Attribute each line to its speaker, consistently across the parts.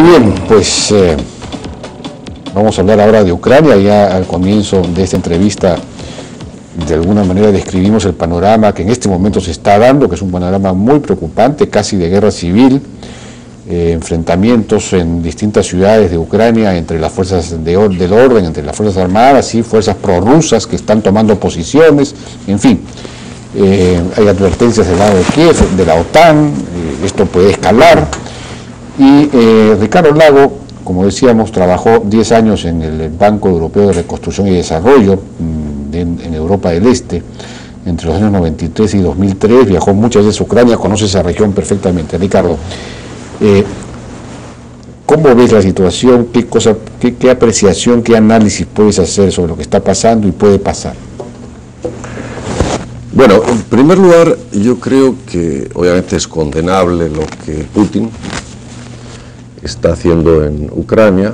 Speaker 1: bien, pues vamos a hablar ahora de Ucrania. Ya al comienzo de esta entrevista, de alguna manera describimos el panorama que en este momento se está dando, que es un panorama muy preocupante, casi de guerra civil, enfrentamientos en distintas ciudades de Ucrania entre las fuerzas del orden, entre las fuerzas armadas y fuerzas prorrusas que están tomando posiciones, en fin. Hay advertencias del lado de Kiev, de la OTAN, esto puede escalar. Y Ricardo Lago, como decíamos, trabajó 10 años en el Banco Europeo de Reconstrucción y Desarrollo en Europa del Este, entre los años 93 y 2003, viajó muchas veces a Ucrania, conoce esa región perfectamente. Ricardo, ¿cómo ves la situación? ¿Qué apreciación, qué análisis puedes hacer sobre lo que está pasando y puede pasar?
Speaker 2: Bueno, en primer lugar, yo creo que obviamente es condenable lo que Putin está haciendo en Ucrania,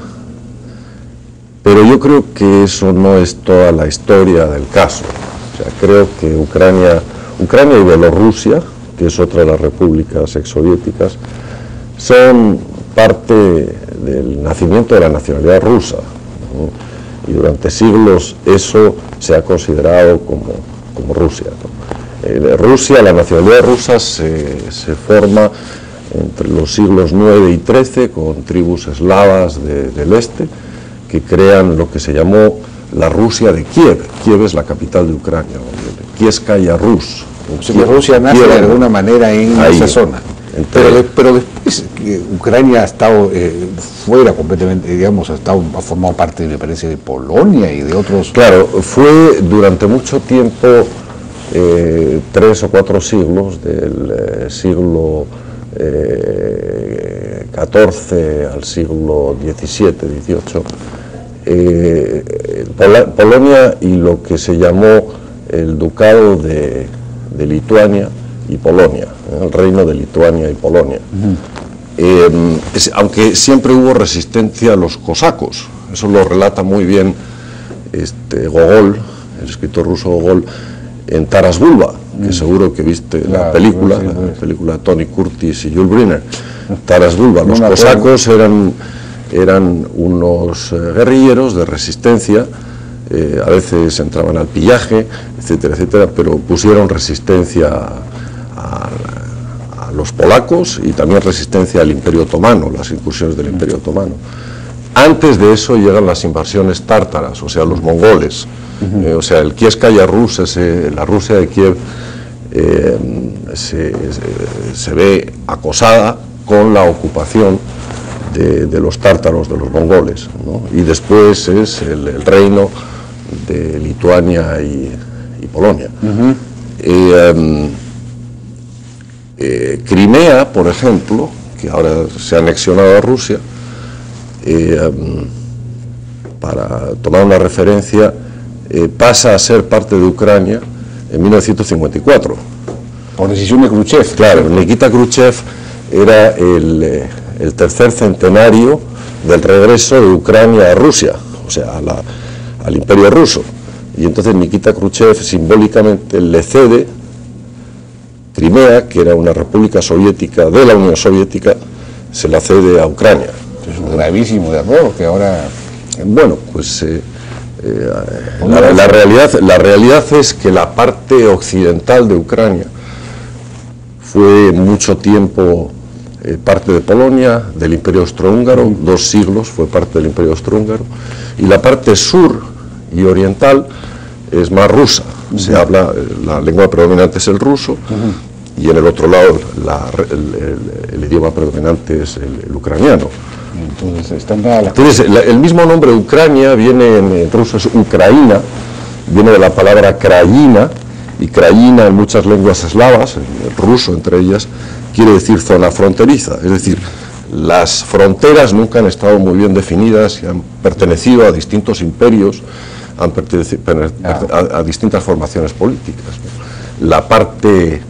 Speaker 2: pero yo creo que eso no es toda la historia del caso. O sea, creo que Ucrania y Bielorrusia, que es otra de las repúblicas exsoviéticas, son parte del nacimiento de la nacionalidad rusa, ¿no? Y durante siglos eso se ha considerado como Rusia, ¿no? Rusia, la nacionalidad rusa se forma entre los siglos IX y XIII con tribus eslavas del este que crean lo que se llamó la Rusia de Kiev. Kiev es la capital de Ucrania, Kievskaya Rus.
Speaker 1: Rusia nace de alguna manera en esa zona. Pero después Ucrania ha estado fuera completamente, digamos, ha formado parte, me parece, de Polonia y de otros...
Speaker 2: Claro, fue durante mucho tiempo, 3 o 4 siglos, del siglo XIV al siglo XVII, XVIII, Polonia y lo que se llamó el Ducado de Lituania y Polonia, el reino de Lituania y Polonia. Aunque siempre hubo resistencia a los cosacos, eso lo relata muy bien Gogol, el escritor ruso Gogol, en Taras Bulba, que seguro que viste la película de Tony Curtis y Yul Brynner. Taras Bulba, los cosacos eran unos guerrilleros de resistencia, a veces entraban al pillaje, etcétera, etcétera, pero pusieron resistencia a los polacos y también resistencia al Imperio Otomano, las incursiones del Imperio Otomano. Antes de eso llegan las invasiones tártaras, o sea, los mongoles, o sea, el Kievskaya Rus, la Rusia de Kiev, se ve acosada con la ocupación de los tártaros, de los mongoles, ¿no? Y después es el reino de Lituania y Polonia. Crimea, por ejemplo, que ahora se ha anexionado a Rusia, para tomar una referencia, pasa a ser parte de Ucrania en 1954.
Speaker 1: Por decisión de Khrushchev.
Speaker 2: Claro, Nikita Khrushchev era el tercer centenario del regreso de Ucrania a Rusia, o sea, al Imperio Ruso. Y entonces Nikita Khrushchev simbólicamente le cede Crimea, que era una república soviética de la Unión Soviética, se la cede a Ucrania.
Speaker 1: Es un gravísimo error que ahora...
Speaker 2: Bueno, pues la realidad es que la parte occidental de Ucrania fue mucho tiempo parte de Polonia, del Imperio Austrohúngaro, 2 siglos fue parte del Imperio Austrohúngaro, y la parte sur y oriental es más rusa. Se habla, la lengua predominante es el ruso, y en el otro lado el idioma predominante es el ucraniano.
Speaker 1: Entonces,
Speaker 2: el mismo nombre Ucrania viene en ruso, es Ucraína, viene de la palabra Krayina, y Krayina en muchas lenguas eslavas, en el ruso entre ellas, quiere decir zona fronteriza, es decir, las fronteras nunca han estado muy bien definidas y han pertenecido a distintos imperios, han pertenecido a distintas formaciones políticas, ¿no? La parte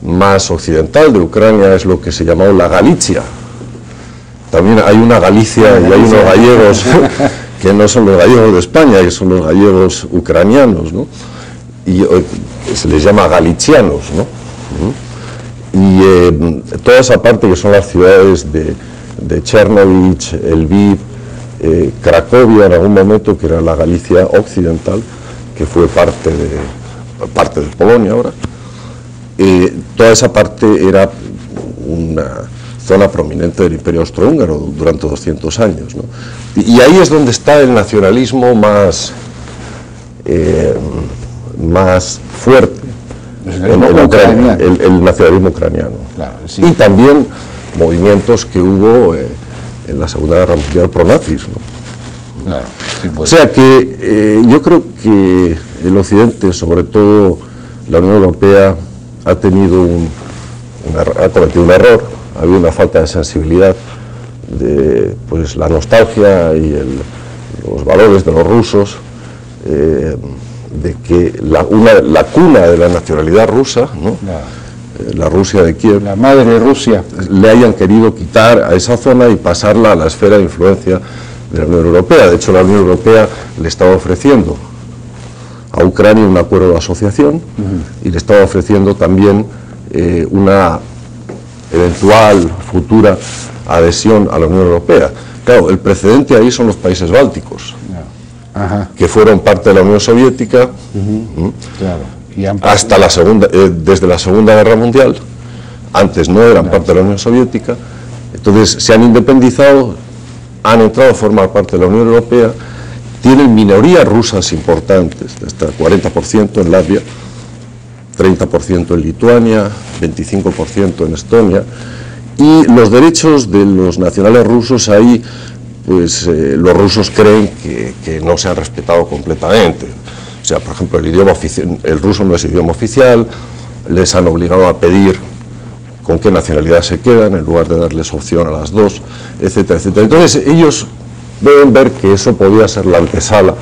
Speaker 2: más occidental de Ucrania es lo que se llamó la Galicia. También hay una Galicia y hay unos gallegos que no son los gallegos de España, que son los gallegos ucranianos, ¿no? Y se les llama galicianos, ¿no? Y toda esa parte que son las ciudades de Chernovich, Lviv, Cracovia en algún momento, que era la Galicia occidental, que fue parte de Polonia ahora. Toda esa parte era una zona prominente del Imperio Austrohúngaro durante 200 años, ¿no? Y ahí es donde está el nacionalismo más fuerte, el nacionalismo ucraniano. Claro, sí. Y también movimientos que hubo en la Segunda Guerra Mundial pro-nazis, ¿no? Claro, sí, pues. O sea que yo creo que el Occidente, sobre todo la Unión Europea, ha cometido un error, ha habido una falta de sensibilidad de pues, la nostalgia y los valores de los rusos, de que la cuna de la nacionalidad rusa, ¿no? La Rusia de Kiev,
Speaker 1: la madre Rusia,
Speaker 2: le hayan querido quitar a esa zona y pasarla a la esfera de influencia de la Unión Europea. De hecho, la Unión Europea le estaba ofreciendo a Ucrania un acuerdo de asociación y le estaba ofreciendo también una eventual futura adhesión a la Unión Europea. Claro, el precedente ahí son los países bálticos, que fueron parte de la Unión Soviética
Speaker 1: claro.
Speaker 2: Hasta desde la Segunda Guerra Mundial. Antes no eran parte de la Unión Soviética, entonces se han independizado, han entrado a formar parte de la Unión Europea, tienen minorías rusas importantes, hasta 40% en Latvia, 30% en Lituania, 25% en Estonia, y los derechos de los nacionales rusos ahí, pues los rusos creen que no se han respetado completamente. O sea, por ejemplo, el ruso no es idioma oficial, les han obligado a pedir con qué nacionalidad se quedan, en lugar de darles opción a las dos, etcétera, etcétera. Entonces, ellos deben ver que eso podía ser la antesala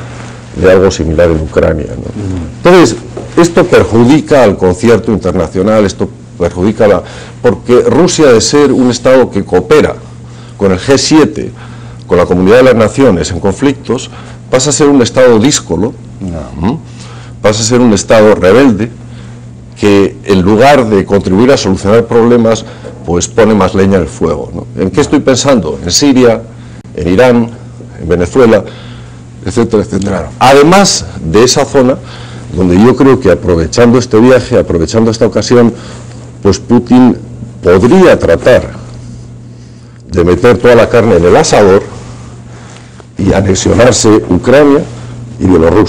Speaker 2: de algo similar en Ucrania, ¿no? Entonces, esto perjudica al concierto internacional, esto perjudica porque Rusia, de ser un Estado que coopera con el G7, con la Comunidad de las Naciones en conflictos, pasa a ser un Estado díscolo, pasa a ser un Estado rebelde, que en lugar de contribuir a solucionar problemas, pues pone más leña en el fuego, ¿no? ¿En qué estoy pensando? En Siria, en Irán, en Venezuela, etcétera, etcétera. Claro. Además de esa zona, donde yo creo que aprovechando este viaje, aprovechando esta ocasión, pues Putin podría tratar de meter toda la carne en el asador y anexionarse Ucrania y Bielorrusia.